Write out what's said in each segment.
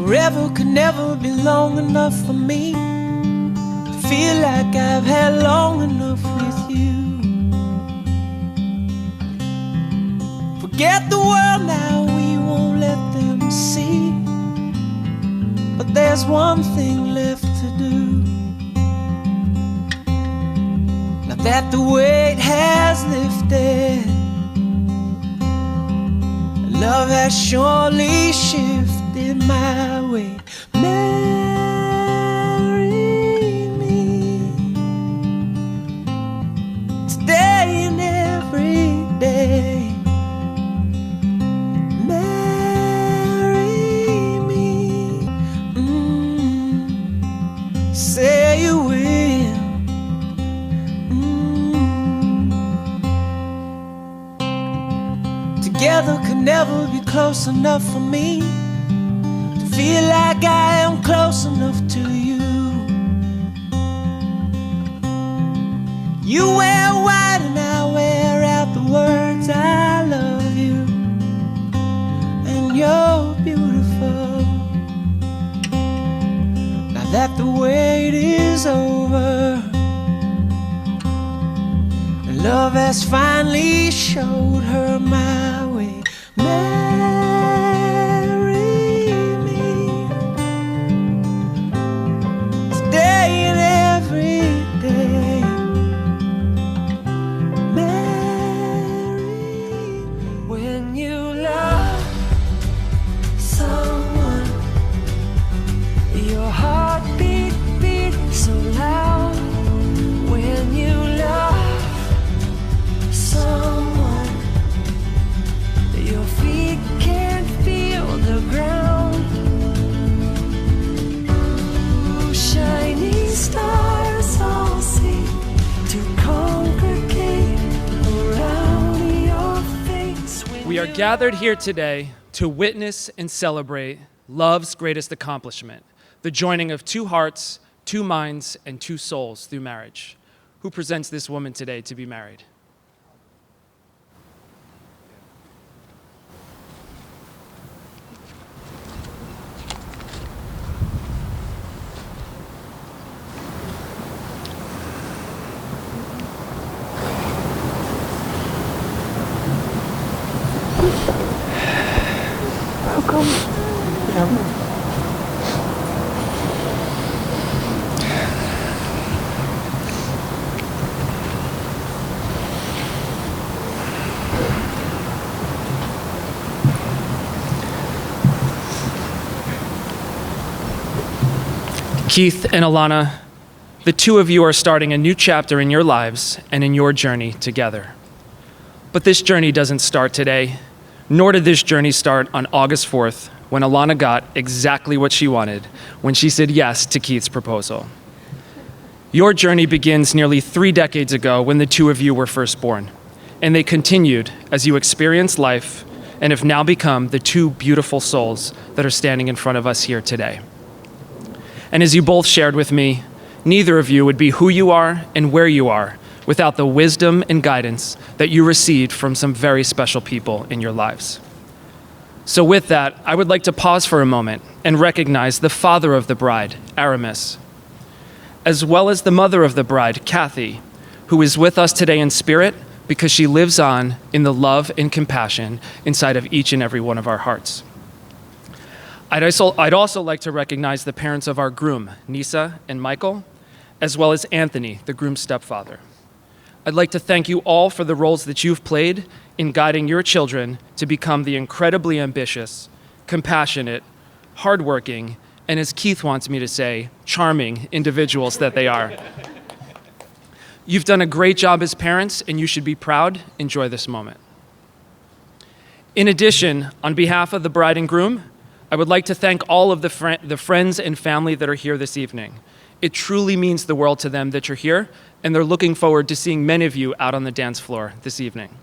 Forever could never be long enough for me to feel like I've had long enough with you. Forget the world now, we won't let them see. But there's one thing left to do. Now that the weight has lifted, love has surely shifted my way. Marry me today and every day. Marry me, say you will. Together could never be close enough for me to feel like I am close enough to you. You wear white and I wear out the words I love you, and you're beautiful. Now that the wait is over, love has finally showed her my way. Marry me today and every day. Marry when you love someone, your heartbeat beats so loud. When you love someone, your feet can't feel the ground. Ooh, shining stars all seem to congregate around your face. We are gathered here today to witness and celebrate love's greatest accomplishment, the joining of two hearts, two minds, and two souls through marriage. Who presents this woman today to be married? Keith and Alana, the two of you are starting a new chapter in your lives and in your journey together. But this journey doesn't start today, nor did this journey start on August 4th, when Alana got exactly what she wanted, when she said yes to Keith's proposal. Your journey begins nearly 3 decades ago when the two of you were first born, and they continued as you experienced life and have now become the two beautiful souls that are standing in front of us here today. And as you both shared with me, neither of you would be who you are and where you are without the wisdom and guidance that you received from some very special people in your lives. So with that, I would like to pause for a moment and recognize the father of the bride, Aramis, as well as the mother of the bride, Kathy, who is with us today in spirit because she lives on in the love and compassion inside of each and every one of our hearts. I'd also like to recognize the parents of our groom, Nisa and Michael, as well as Anthony, the groom's stepfather. I'd like to thank you all for the roles that you've played in guiding your children to become the incredibly ambitious, compassionate, hardworking, and as Keith wants me to say, charming individuals that they are. You've done a great job as parents, and you should be proud. Enjoy this moment. In addition, on behalf of the bride and groom, I would like to thank all of the friends and family that are here this evening. It truly means the world to them that you're here, and they're looking forward to seeing many of you out on the dance floor this evening.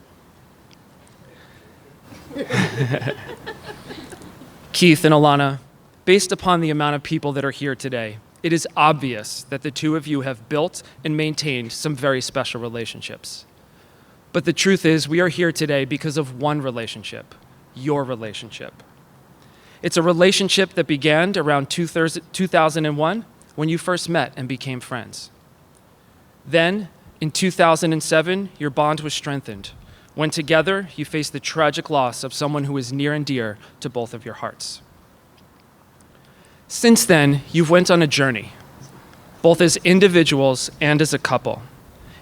Keith and Alana, based upon the amount of people that are here today, it is obvious that the two of you have built and maintained some very special relationships. But the truth is, we are here today because of one relationship, your relationship. It's a relationship that began around 2001 when you first met and became friends. Then, in 2007, your bond was strengthened when together you faced the tragic loss of someone who is near and dear to both of your hearts. Since then, you've went on a journey, both as individuals and as a couple.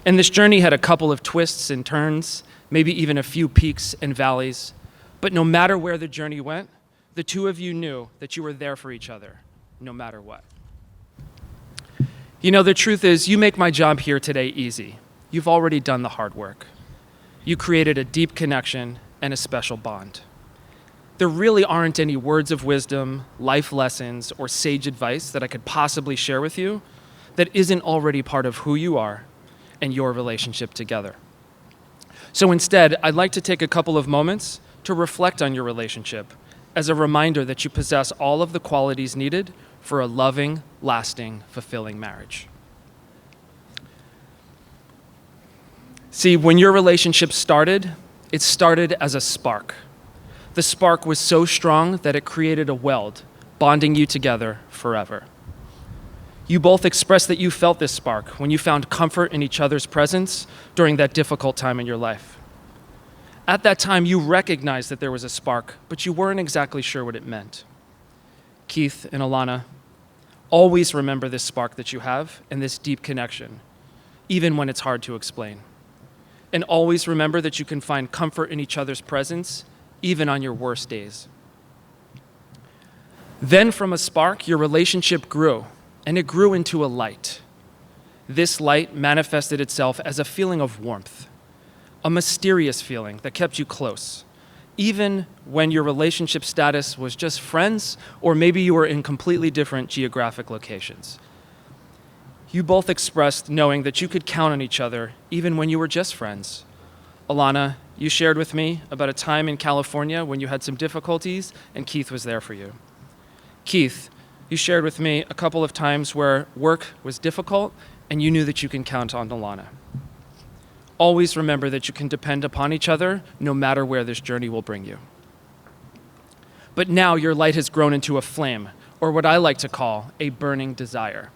And this journey had a couple of twists and turns, maybe even a few peaks and valleys. But no matter where the journey went, the two of you knew that you were there for each other, no matter what. You know, the truth is, you make my job here today easy. You've already done the hard work. You created a deep connection and a special bond. There really aren't any words of wisdom, life lessons, or sage advice that I could possibly share with you that isn't already part of who you are and your relationship together. So instead, I'd like to take a couple of moments to reflect on your relationship as a reminder that you possess all of the qualities needed for a loving, lasting, fulfilling marriage. See, when your relationship started, it started as a spark. The spark was so strong that it created a weld, bonding you together forever. You both expressed that you felt this spark when you found comfort in each other's presence during that difficult time in your life. At that time, you recognized that there was a spark, but you weren't exactly sure what it meant. Keith and Alana, always remember this spark that you have and this deep connection, even when it's hard to explain. And always remember that you can find comfort in each other's presence, even on your worst days. Then from a spark, your relationship grew, and it grew into a light. This light manifested itself as a feeling of warmth, a mysterious feeling that kept you close, even when your relationship status was just friends, or maybe you were in completely different geographic locations. You both expressed knowing that you could count on each other even when you were just friends. Alana, you shared with me about a time in California when you had some difficulties and Keith was there for you. Keith, you shared with me a couple of times where work was difficult and you knew that you can count on Alana. Always remember that you can depend upon each other no matter where this journey will bring you. But now your light has grown into a flame, or what I like to call a burning desire.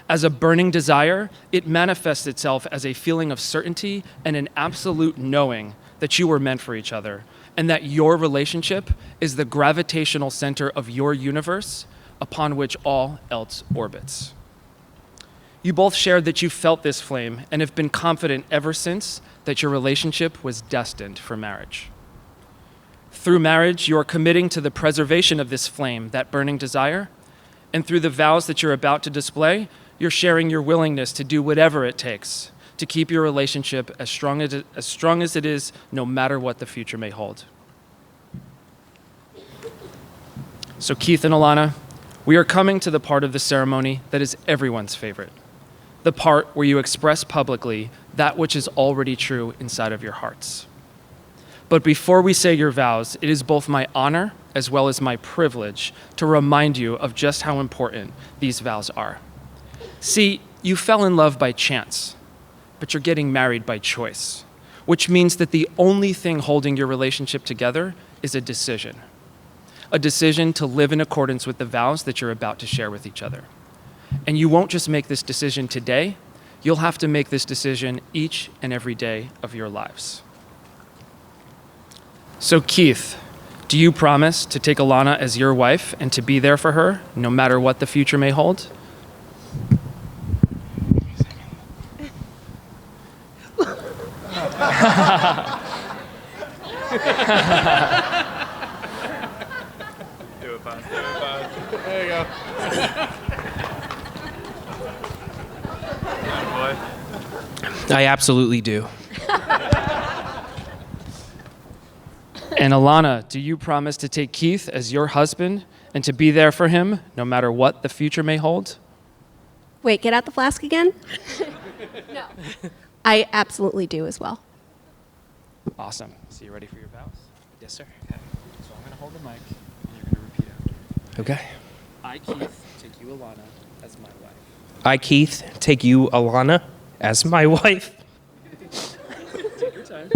As a burning desire, it manifests itself as a feeling of certainty and an absolute knowing that you were meant for each other, and that your relationship is the gravitational center of your universe upon which all else orbits. You both shared that you felt this flame and have been confident ever since that your relationship was destined for marriage. Through marriage, you are committing to the preservation of this flame, that burning desire, and through the vows that you're about to display, you're sharing your willingness to do whatever it takes to keep your relationship as strong as it is, no matter what the future may hold. So Keith and Alana, we are coming to the part of the ceremony that is everyone's favorite, the part where you express publicly that which is already true inside of your hearts. But before we say your vows, it is both my honor as well as my privilege to remind you of just how important these vows are. See, you fell in love by chance, but you're getting married by choice, which means that the only thing holding your relationship together is a decision to live in accordance with the vows that you're about to share with each other. And you won't just make this decision today, you'll have to make this decision each and every day of your lives. So Keith, do you promise to take Alana as your wife and to be there for her, no matter what the future may hold? Do it, bud. There you go. I absolutely do. And Alana, do you promise to take Keith as your husband and to be there for him, no matter what the future may hold? Wait, get out the flask again? No. I absolutely do as well. Awesome. So you ready for your vows? Yes, sir. Okay. So I'm going to hold the mic, and you're going to repeat after me. Okay. I, Keith, take you, Alana, as my wife. I, Keith, take you, Alana, as my wife. Take your time.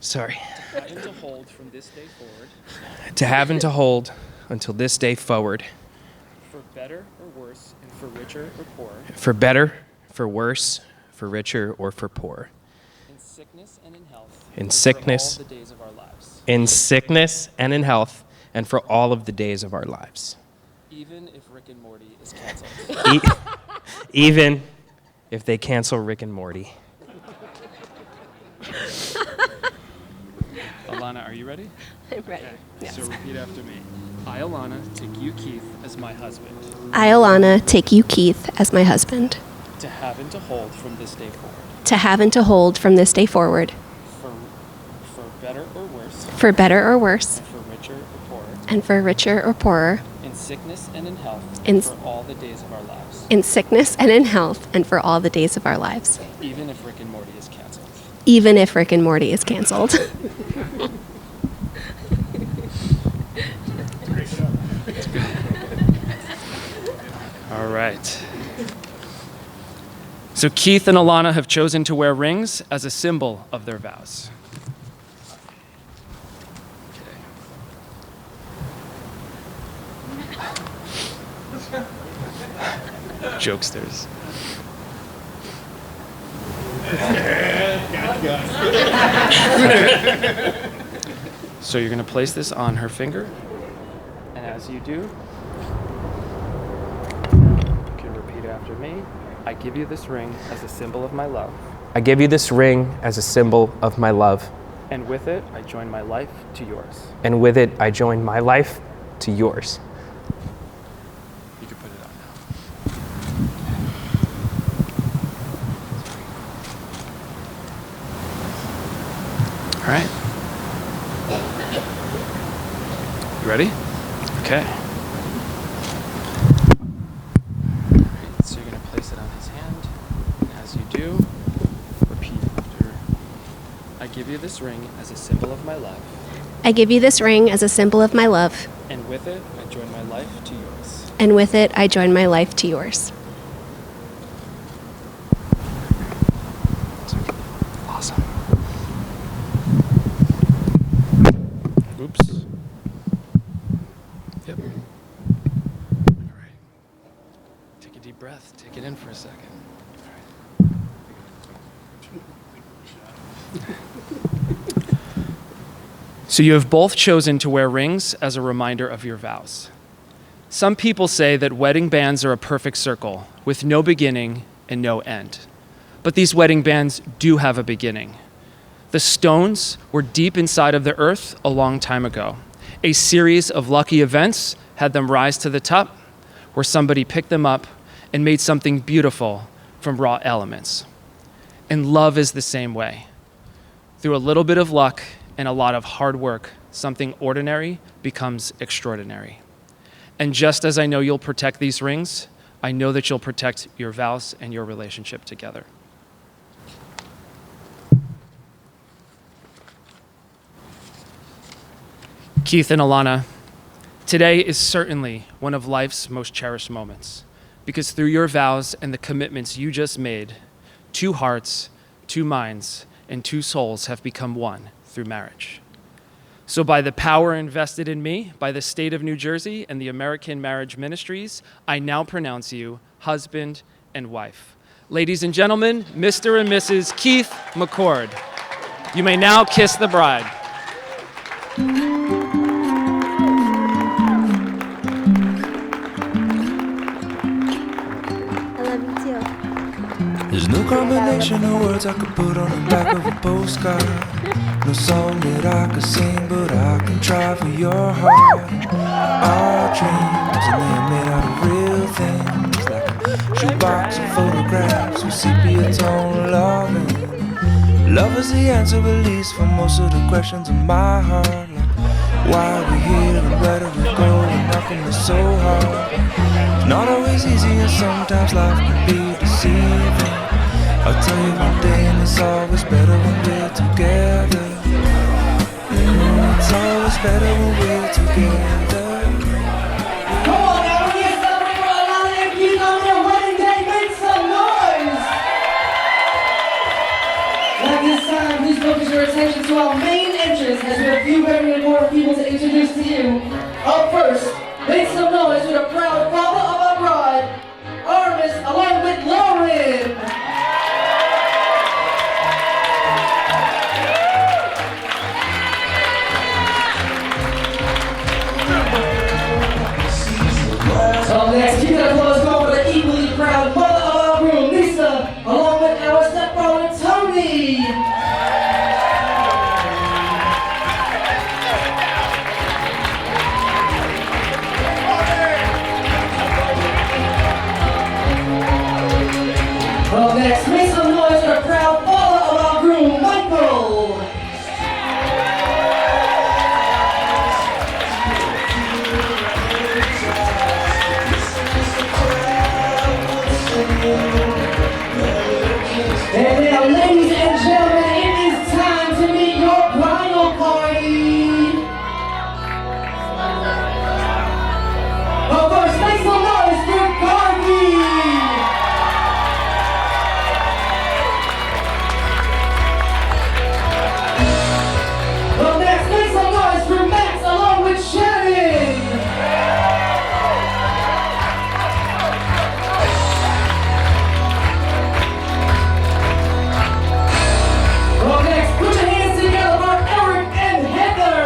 Sorry. To have and to hold from this day forward. To have and to hold until this day forward. For better or worse, and for richer or poorer. For better, for worse, for richer, or for poor. In sickness and in health. In and sickness. For all the days of our lives. In sickness and in health, and for all of the days of our lives. Even if Rick and Morty is canceled. Even if they cancel Rick and Morty. Alana, are you ready? I'm ready. Okay. Yes. So repeat after me. I, Alana, take you, Keith, as my husband. I, Alana, take you, Keith, as my husband. To have and to hold from this day forward. To have and to hold from this day forward. For better or worse. For better or worse. And for richer or poorer. And for richer or poorer. In sickness and in health. In for all the days of our lives. In sickness and in health, and for all the days of our lives. Even if Rick and Morty is canceled. Even if Rick and Morty is canceled. All right. So Keith and Alana have chosen to wear rings as a symbol of their vows. Jokesters. So you're going to place this on her finger, and as you do, you can repeat after me. I give you this ring as a symbol of my love, I give you this ring as a symbol of my love, and with it, I join my life to yours. and with it I join my life to yours. You can put it on now. All right. You ready? Okay. All right, so you're going to place it on his hand. And as you do, repeat after. I give you this ring as a symbol of my love. I give you this ring as a symbol of my love. And with it, I join my life to yours. And with it, I join my life to yours. Awesome. Oops. Yep. All right. Take a deep breath. Take it in for a second. All right. So you have both chosen to wear rings as a reminder of your vows. Some people say that wedding bands are a perfect circle with no beginning and no end. But these wedding bands do have a beginning. The stones were deep inside of the earth a long time ago. A series of lucky events had them rise to the top, where somebody picked them up and made something beautiful from raw elements. And love is the same way. Through a little bit of luck and a lot of hard work, something ordinary becomes extraordinary. And just as I know you'll protect these rings, I know that you'll protect your vows and your relationship together. Keith and Alana, today is certainly one of life's most cherished moments, because through your vows and the commitments you just made, 2 hearts, 2 minds, and 2 souls have become one through marriage. So by the power invested in me by the state of New Jersey and the American Marriage Ministries, I now pronounce you husband and wife. Ladies and gentlemen, Mr. and Mrs. Keith McCord. You may now kiss the bride. I love you too. There's no combination of words I could put on the back of a postcard. No song that I could sing, but I can try for your heart. Our dreams, and they're made out of real things, like a shoebox of photographs with sepia tone loving. Love is the answer, at least for most of the questions in my heart. Like why are we here and where do we go when nothing is so hard? It's not always easy and sometimes life can be deceiving. I'll tell you one day, and it's always better when we're together. It's always better when we're together. Come on now, we get celebrate for Alana and Keith on their wedding day. Make some noise! At this time, please focus your attention to our main entrance as we few very important people to introduce to you. Up first, make some noise for the proud father of our bride, Armis, along with Lauren. So next, keep that applause going for the equally proud mother of our groom, Lisa, along with our stepbrother, Tony. Well, next, make some noise for the proud father of our groom, Michael. And now, ladies and gentlemen, it is time to meet your bridal party. But first, make some noise for Garvey. Well, next, make some noise for Max along with Shannon. Well, next, put your hands together for Eric and Heather.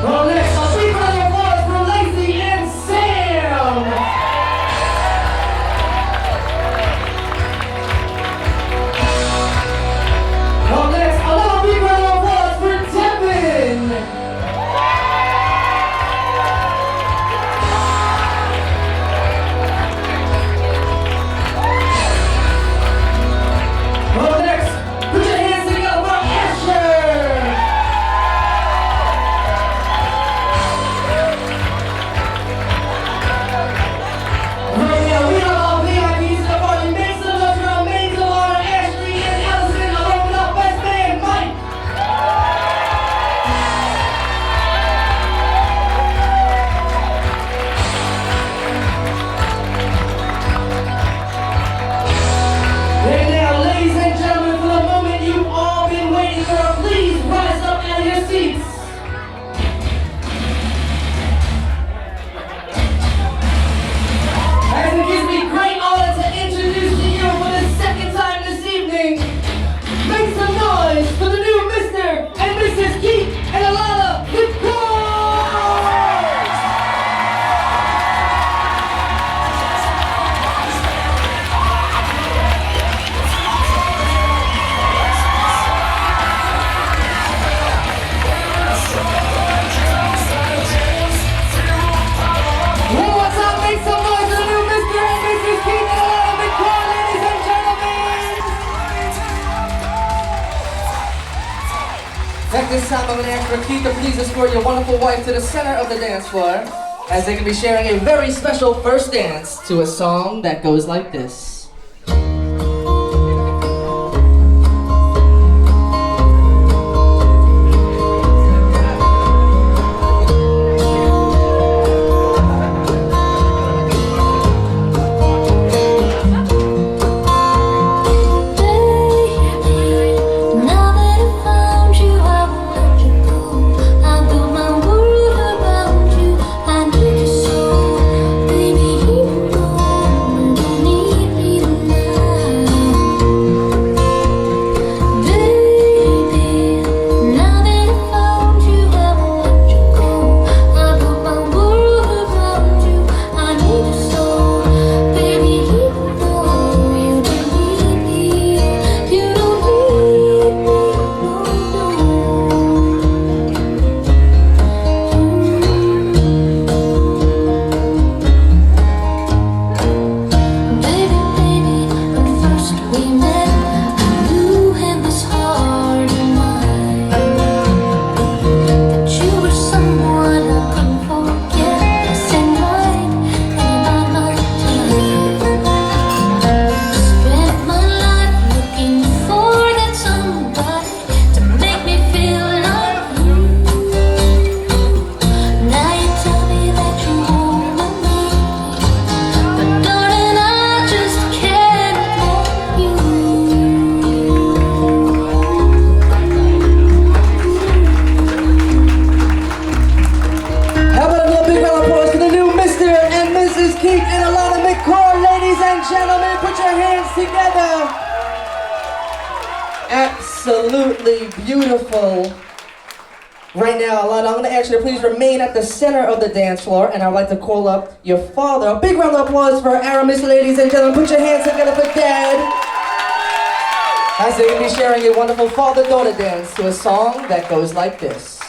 Well, next, a big round of applause for Lacey and Sam. Well, next, another big round of applause for Devin. Well, next, put your hands together for Asher. Right now, we have all VIPs to the party. Make some noise for our maids of honor, Ashley and Allison, along with our best man, Mike. And now, ladies and gentlemen, for the moment you've all been waiting for, please rise up out of your seats. As it gives me great honor to introduce to you for the second time this evening, make some noise for the new Mr. and Mrs. Keith and Alana McCord! One more time, make some noise for the new Mr. and Mrs. Keith and Alana McCord, ladies and gentlemen! At this time, I'm going to ask for Keith to please escort your wonderful wife to the center of the dance floor, as they can be sharing a very special first dance to a song that goes like this. Now that I found you, I won't let you go. I built my world around you. I need you so, baby. You know you don't need me gentlemen, put your hands together. Absolutely beautiful. Right now, Alana, I'm going to ask you to please remain at the center of the dance floor, and I'd like to call up your father. A big round of applause for Aramis, ladies and gentlemen. Put your hands together for Dad. As they will be sharing a wonderful father-daughter dance to a song that goes like this.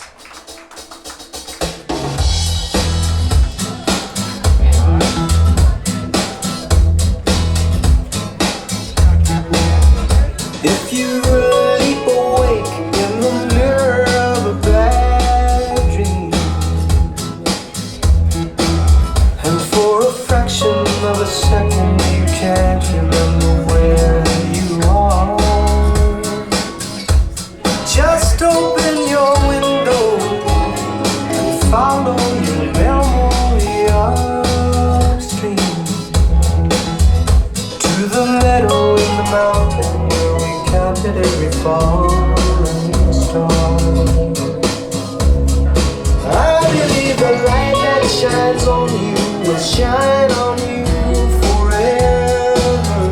If you leap awake in the mirror of a bad dream, and for a fraction of a second you can't remember where you are, just open your window and follow your memory upstream to the meadow in the mountain where we counted every falling star. I believe the light that shines on you will shine on you forever.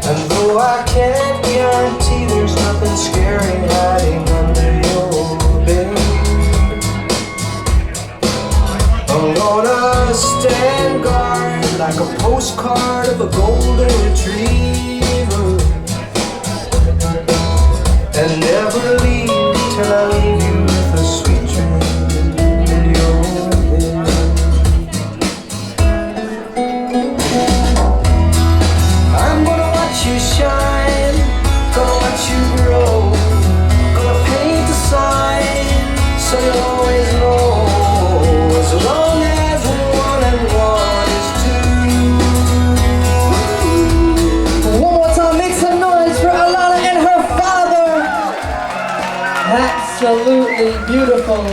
And though I can't guarantee there's nothing scary hiding under your bed, I'm gonna stand guard like a postcard of a golden retriever, and never leave till I leave you with a sweet dream in your head. I'm gonna watch you shine, gonna watch you grow, gonna paint a sign so you'll always know, as long as 1 and 1 is 2. One more time, make some noise for Alana and her father. Absolutely beautiful.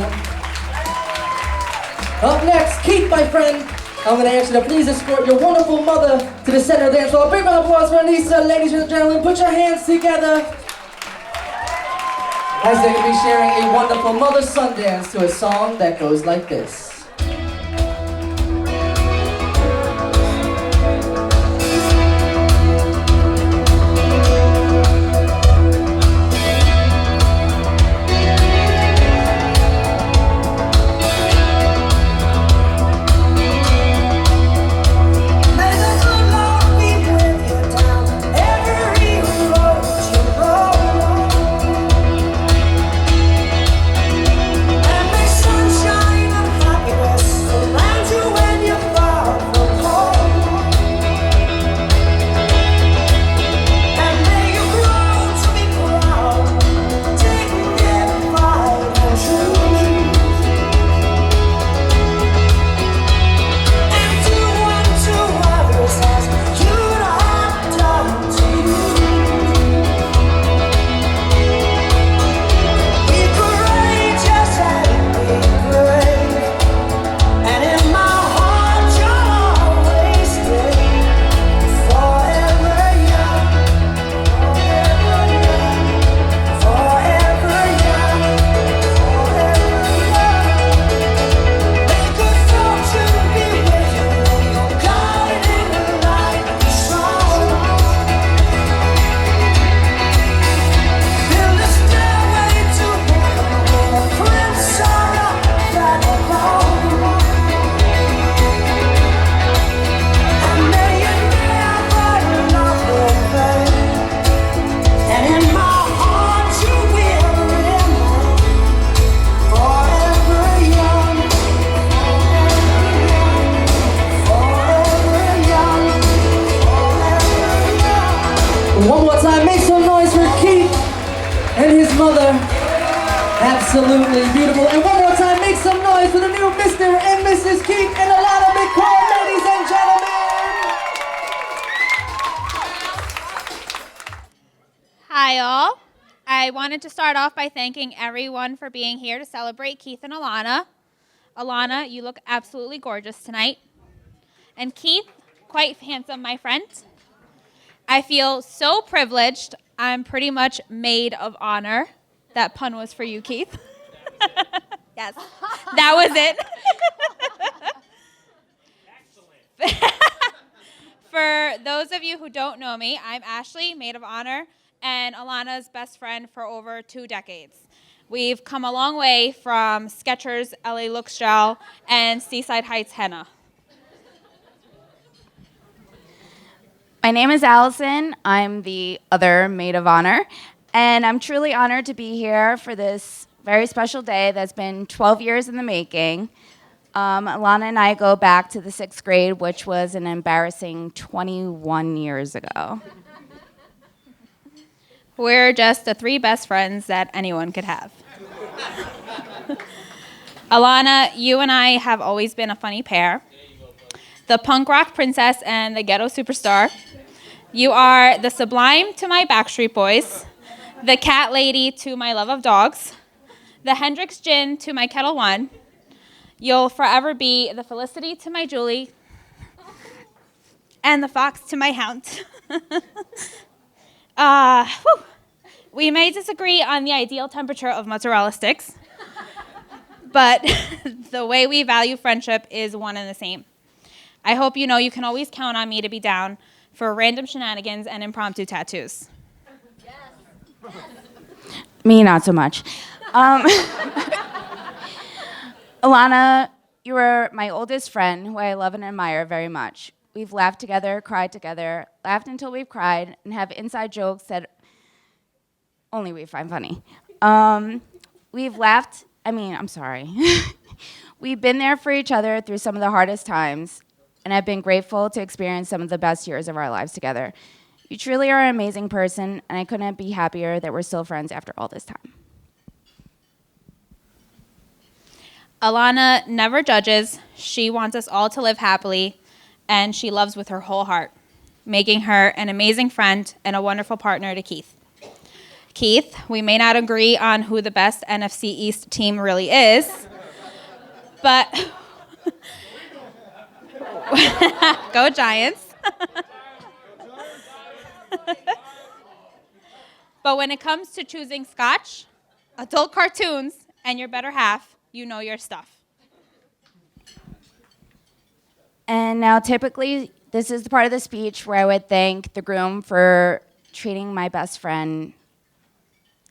Up next, Keith, my friend. I'm going to ask you to please escort your wonderful mother to the center of the dance floor. A big round of applause for Anissa, ladies and gentlemen. Put your hands together as they will be sharing a wonderful mother-son dance to a song that goes like this. One more time, make some noise for Keith and his mother. Absolutely beautiful. And one more time, make some noise for the new Mr. and Mrs. Keith and Alana McCord, ladies and gentlemen. Hi, all. I wanted to start off by thanking everyone for being here to celebrate Keith and Alana. Alana, you look absolutely gorgeous tonight. And Keith, quite handsome, my friend. I feel so privileged. I'm pretty much maid of honor. That pun was for you, Keith. Yes, that was it. Excellent. For those of you who don't know me, I'm Ashley, maid of honor, and Alana's best friend for over 2 decades. We've come a long way from Skechers, LA Looks Gel, and Seaside Heights Henna. My name is Allison. I'm the other maid of honor, and I'm truly honored to be here for this very special day that's been 12 years in the making. Alana and I go back to the 6th grade, which was an embarrassing 21 years ago. We're just the 3 best friends that anyone could have. Alana, you and I have always been a funny pair. The punk rock princess and the ghetto superstar. You are the Sublime to my Backstreet Boys, the cat lady to my love of dogs, the Hendrix gin to my Kettle One. You'll forever be the Felicity to my Julie, and the fox to my hound. We may disagree on the ideal temperature of mozzarella sticks, but the way we value friendship is one and the same. I hope you know you can always count on me to be down for random shenanigans and impromptu tattoos. Yes. Me, not so much. Alana, you are my oldest friend who I love and admire very much. We've laughed together, cried together, laughed until we've cried, and have inside jokes that only we find funny. We've laughed, We've been there for each other through some of the hardest times, and I've been grateful to experience some of the best years of our lives together. You truly are an amazing person, and I couldn't be happier that we're still friends after all this time. Alana never judges. She wants us all to live happily, and she loves with her whole heart, making her an amazing friend and a wonderful partner to Keith. Keith, we may not agree on who the best NFC East team really is, but go Giants. But when it comes to choosing scotch, adult cartoons, and your better half, you know your stuff. And now typically, this is the part of the speech where I would thank the groom for treating my best friend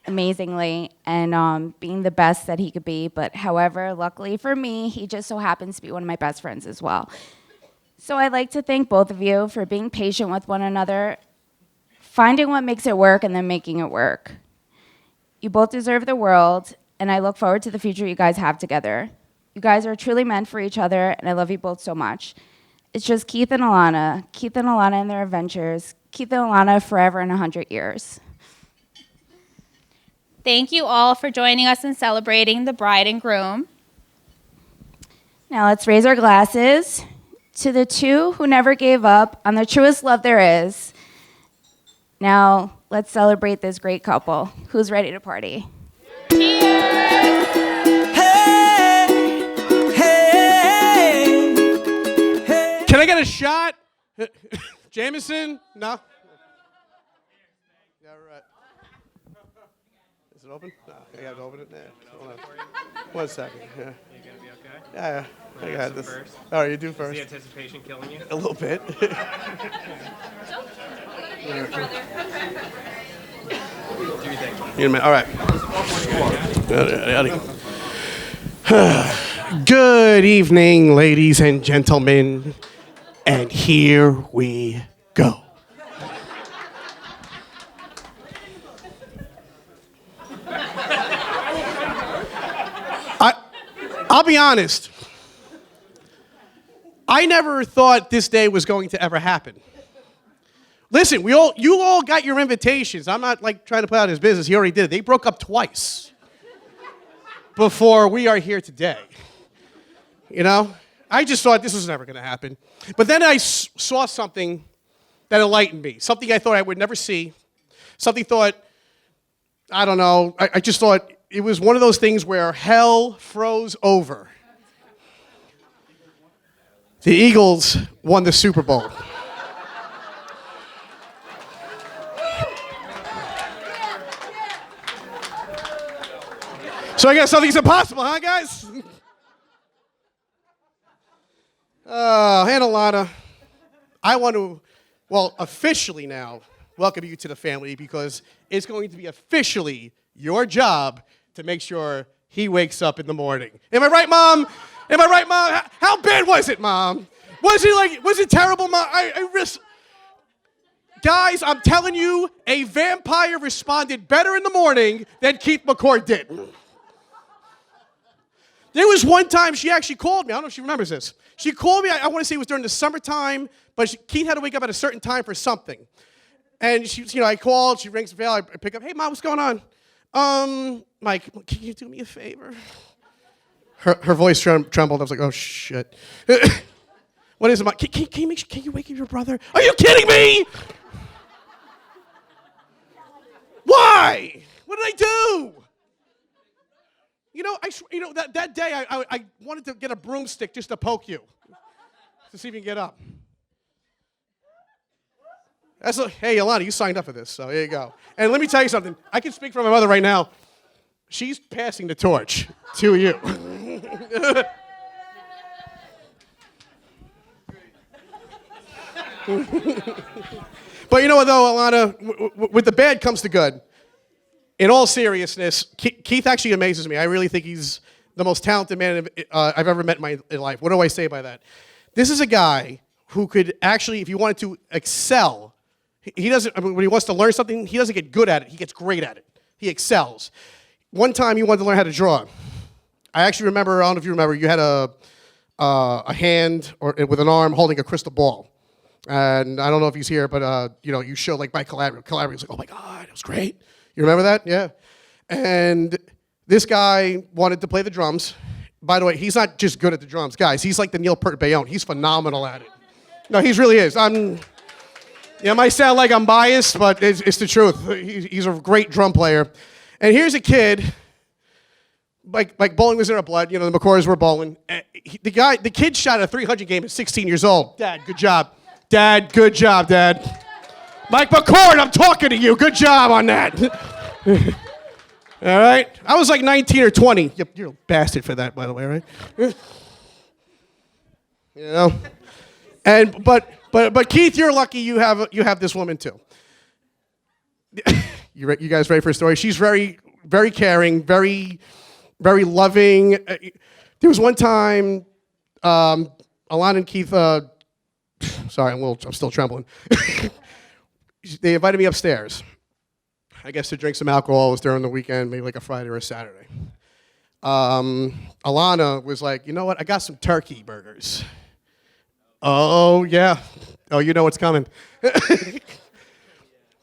amazingly and being the best that he could be. But however, luckily for me, he just so happens to be one of my best friends as well. So I'd like to thank both of you for being patient with one another, finding what makes it work and then making it work. You both deserve the world, and I look forward to the future you guys have together. You guys are truly meant for each other, and I love you both so much. It's just Keith and Alana and their adventures, Keith and Alana forever in 100 years. Thank you all for joining us in celebrating the bride and groom. Now let's raise our glasses to the 2 who never gave up on the truest love there is. Now let's celebrate this great couple. Who's ready to party? Can I get a shot? Jameson? No? Yeah, right. Is it open? No, I got to open it. Yeah. Hold on. 1 second. Yeah. You gonna be okay? Yeah. I got this. First. All right, you do first. Is the anticipation killing you? A little bit. Do your thing. In a minute. All right. Good evening, ladies and gentlemen. And here we go. I'll be honest. I never thought this day was going to ever happen. Listen, you all got your invitations. I'm not like trying to put out his business. He already did it. They broke up twice before we are here today. You know? I just thought this was never going to happen. But then I saw something that enlightened me. Something I thought I would never see. Something I just thought it was one of those things where hell froze over. The Eagles won the Super Bowl. So I guess something's impossible, huh, guys? And Alana, I want to Well, officially now, welcome you to the family because it's going to be officially your job to make sure he wakes up in the morning. Am I right, Mom? Am I right, Mom? How bad was it, Mom? Was it terrible, Mom? Guys, I'm telling you, a vampire responded better in the morning than Keith McCord did. There was one time she actually called me. I don't know if she remembers this. She called me, I want to say it was during the summertime, but Keith had to wake up at a certain time for something. And I called, she rings the bell, I pick up, hey, Mom, what's going on? Mike, can you do me a favor? Her voice trembled. I was like, oh, shit. What is it, Mike? Can you wake up your brother? Are you kidding me? Why? What did I do? That day I wanted to get a broomstick just to poke you, to see if you can get up. Hey, Alana, you signed up for this, so there you go. And let me tell you something. I can speak for my mother right now. She's passing the torch to you. But you know what, though, Alana? With the bad comes the good. In all seriousness, Keith actually amazes me. I really think he's the most talented man I've ever met in my life. What do I say by that? This is a guy who could actually, if he wanted to excel, he doesn't. I mean, when he wants to learn something, he doesn't get good at it. He gets great at it. He excels. One time, he wanted to learn how to draw. I actually remember. I don't know if you remember. You had a hand or with an arm holding a crystal ball. And I don't know if he's here, but you showed like my collaborator. Collaborator was like, "Oh my God, it was great." You remember that? Yeah. And this guy wanted to play the drums. By the way, he's not just good at the drums, guys. He's like the Neil Peart Bayonne. He's phenomenal at it. No, he really is. It might sound like I'm biased, but it's the truth. He's a great drum player. And here's a kid. Like bowling was in our blood. The McCords were bowling. The kid shot a 300 game at 16 years old. Dad, good job. Dad, good job, Dad. Mike McCord, I'm talking to you. Good job on that. All right? I was like 19 or 20. You're a bastard for that, by the way, right? But Keith, you're lucky you have this woman too. You guys ready for a story? She's very, very caring, very, very loving. There was one time, Alana and Keith. Sorry, I'm still trembling. They invited me upstairs, I guess to drink some alcohol. It was during the weekend, maybe like a Friday or a Saturday. Alana was like, you know what? I got some turkey burgers. Oh, yeah. Oh, you know what's coming.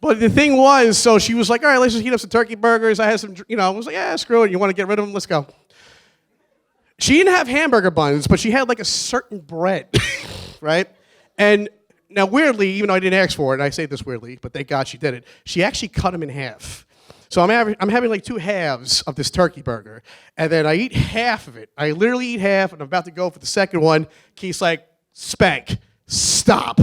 But the thing was, so she was like, all right, let's just heat up some turkey burgers. I had some, I was like, yeah, screw it. You want to get rid of them? Let's go. She didn't have hamburger buns, but she had like a certain bread, right? And now, weirdly, even though I didn't ask for it, and I say this weirdly, but thank God she did it, she actually cut them in half. So I'm having like two halves of this turkey burger, and then I eat half of it. I literally eat half, and I'm about to go for the second one. Keith's like, Spank, stop.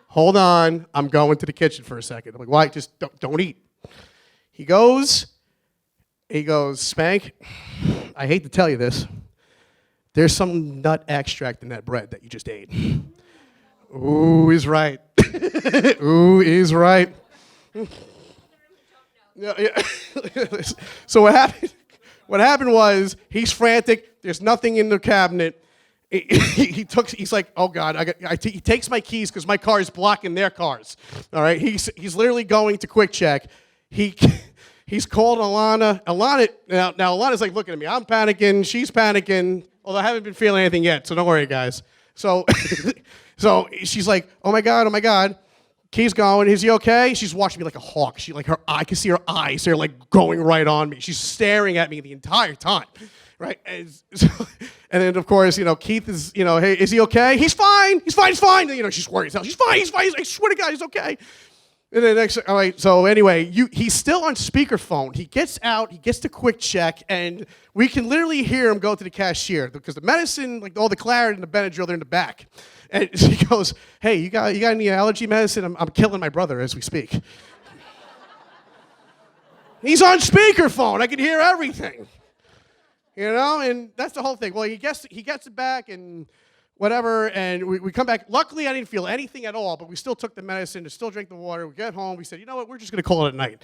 Hold on, I'm going to the kitchen for a second. I'm like, why? Just don't eat. He goes, Spank, I hate to tell you this. There's some nut extract in that bread that you just ate. Ooh, is right. Ooh, is right. Yeah. So what happened was he's frantic. There's nothing in the cabinet. He's like, oh God, he takes my keys because my car is blocking their cars. All right, he's literally going to Quick Check. He's called Alana. Now Alana's like looking at me. I'm panicking. She's panicking. Although I haven't been feeling anything yet, so don't worry, guys. So she's like, oh my God. Keith's going, is he okay? She's watching me like a hawk. I can see her eyes. They're like going right on me. She's staring at me the entire time, right? And then of course, Keith is, hey, is he okay? He's fine. She's worried. She's fine. I swear to God, he's okay. And then all right, so anyway, he's still on speakerphone. He gets out, he gets to Quick Check, and we can literally hear him go to the cashier because the medicine, like all the Claritin and the Benadryl, they're in the back. And she goes, hey, you got any allergy medicine? I'm killing my brother as we speak. He's on speakerphone. I can hear everything. And that's the whole thing. Well, he gets it back, and whatever, and we come back. Luckily, I didn't feel anything at all, but we still took the medicine and still drank the water. We get home. We said, you know what? We're just going to call it a night.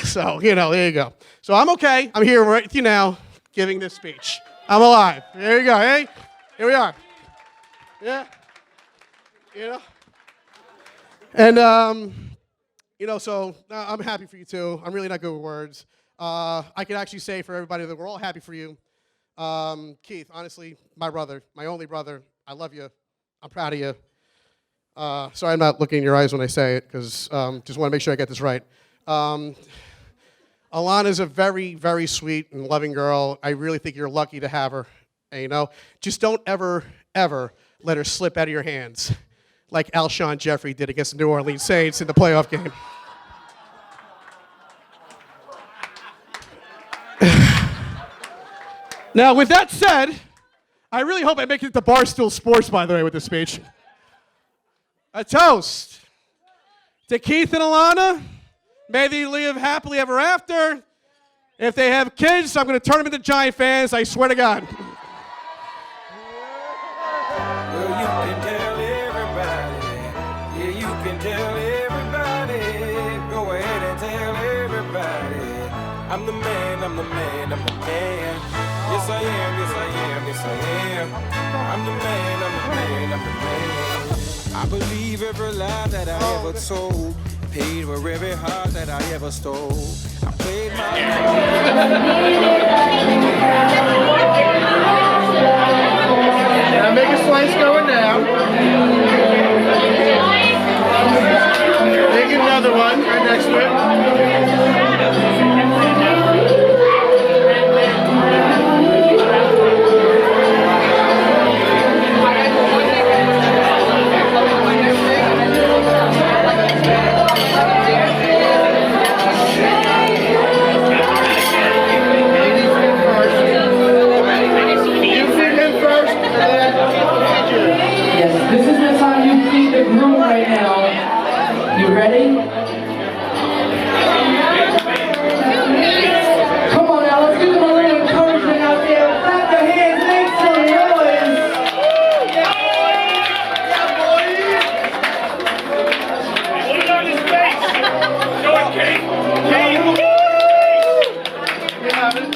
So, there you go. So I'm okay. I'm here right with you now giving this speech. I'm alive. There you go. Hey, here we are. Yeah. And, so I'm happy for you, too. I'm really not good with words. I can actually say for everybody that we're all happy for you. Keith, honestly, my brother, my only brother, I love you. I'm proud of you. Sorry I'm not looking in your eyes when I say it, because just want to make sure I get this right. Alana's a very, very sweet and loving girl. I really think you're lucky to have her. And, just don't ever, ever let her slip out of your hands like Alshon Jeffrey did against the New Orleans Saints in the playoff game. Now, with that said, I really hope I make it to Barstool Sports, by the way, with this speech. A toast to Keith and Alana. May they live happily ever after. If they have kids, I'm going to turn them into Giant fans, I swear to God. Well, you can tell everybody. Yeah, you can tell everybody. Go ahead and tell everybody. I'm the man, I'm the man, I'm the man. Yes, I am, yes, I am, yes, I am. I'm the man, I'm the man, I'm the man. I believe every lie that I ever told. Paid for every heart that I ever stole. I played my Now make a slice going now. Make another one right next to it. This is the time you feed the groom right now. You ready? Come on now, let's give them a little encouragement out there. Clap your hands, make some noise. Yeah, boys. Put it on his face. Go on, Kate. Kate. You have it.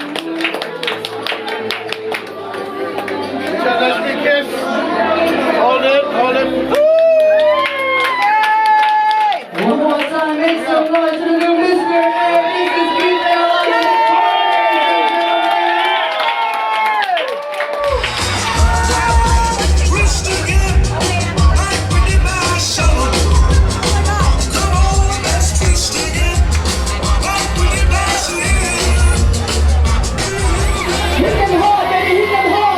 Let's be kiss. Hold it, hold it. One more time, make some noise for the new Mr. and Mrs. Keith and Alana. Hit them hard, baby, hit them hard.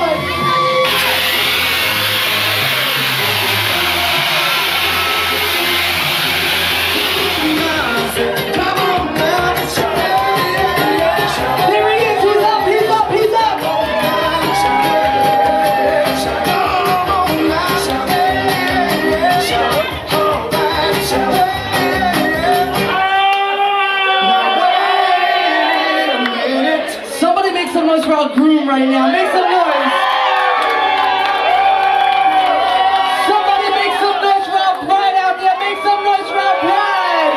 There he is, he's up, he's up, he's up. Somebody make some noise for our groom right now. Make some noise. Somebody make some noise for our bride out there. Make some noise for our bride.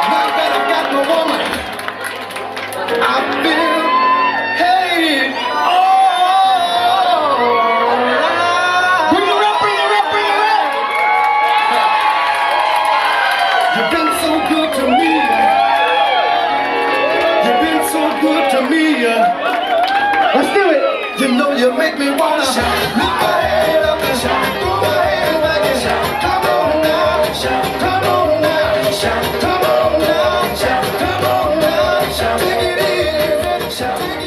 Now that I got my woman, I feel hated. Bring her up, bring her up, bring her up. You've been so good to me. You've been so good to me. Let's do it. You know you make me wanna lift my head up and throw my hands back and shout. Come on now, shout. Come on now, shout. Come on now, shout. Come on now, shout. Take it in, shout.